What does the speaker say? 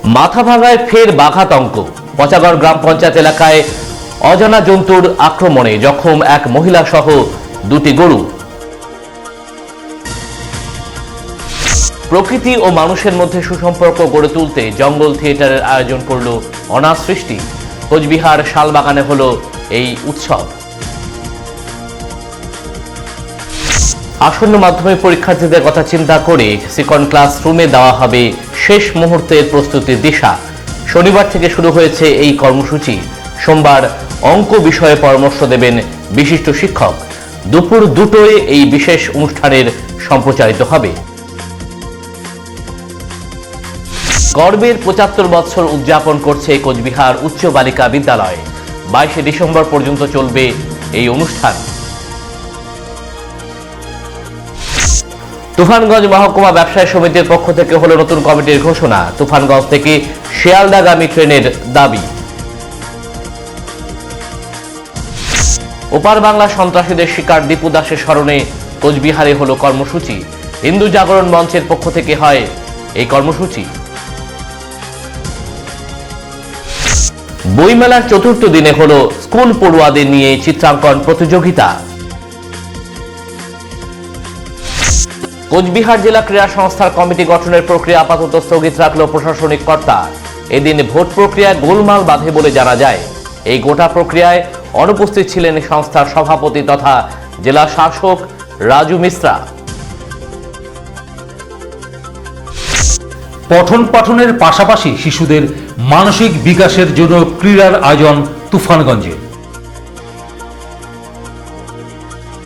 মাথাভাঙায় ফের বাঘাতঙ্ক। পচাগড় গ্রাম পঞ্চায়েত এলাকায় অজানা জন্তুর আক্রমণে জখম এক মহিলা সহ দুটি গরু। প্রকৃতি ও মানুষের মধ্যে সুসম্পর্ক গড়ে তুলতে জঙ্গল থিয়েটারের আয়োজন করল অনাথ সৃষ্টি। কোচবিহার শালবাগানে হলো এই উৎসব। আসন্ন মাধ্যমিক পরীক্ষার্থীদের কথা চিন্তা করে সিকন ক্লাসরুমে দেওয়া হবে শেষ মুহূর্তের প্রস্তুতির দিশা। শনিবার থেকে শুরু হয়েছে এই কর্মসূচি। সোমবার অঙ্ক বিষয়ে পরামর্শ দেবেন বিশিষ্ট শিক্ষক। দুপুর 2টায় এই বিশেষ অনুষ্ঠানের সম্প্রচারিত হবে। গর্বের 75 বছর উদযাপন করছে কোচবিহার উচ্চ বালিকা বিদ্যালয়। 22 ডিসেম্বর পর্যন্ত চলবে এই অনুষ্ঠান। তুফানগঞ্জ মহকুমা ব্যবসায়ী সমিতির পক্ষ থেকে হলো নতুন কমিটির ঘোষণা। তুফানগঞ্জ থেকে শিয়ালদাগামী ট্রেনের দাবি। ওপার বাংলা সন্ত্রাসীদের শিকার দীপু দাসের স্মরণে কোচবিহারে হলো কর্মসূচি। হিন্দু জাগরণ মঞ্চের পক্ষ থেকে হয় এই কর্মসূচি। বইমেলার চতুর্থ দিনে হলো স্কুল পড়ুয়াদের নিয়ে চিত্রাঙ্কন প্রতিযোগিতা। কোচবিহার জেলা ক্রীড়া সংস্থার কমিটি গঠনের প্রক্রিয়া আপাতত স্থগিত রাখল প্রশাসনিক কর্তা। এদিন ভোট প্রক্রিয়ায় গোলমাল বাধে বলে জানা যায়। এই গোটা প্রক্রিয়ায় অনুপস্থিত ছিলেন সংস্থার সভাপতি তথা জেলা শাসক রাজু মিশ্রা। পঠন পাঠনের পাশাপাশি শিশুদের মানসিক বিকাশের জন্য ক্রীড়ার আয়োজন তুফানগঞ্জে।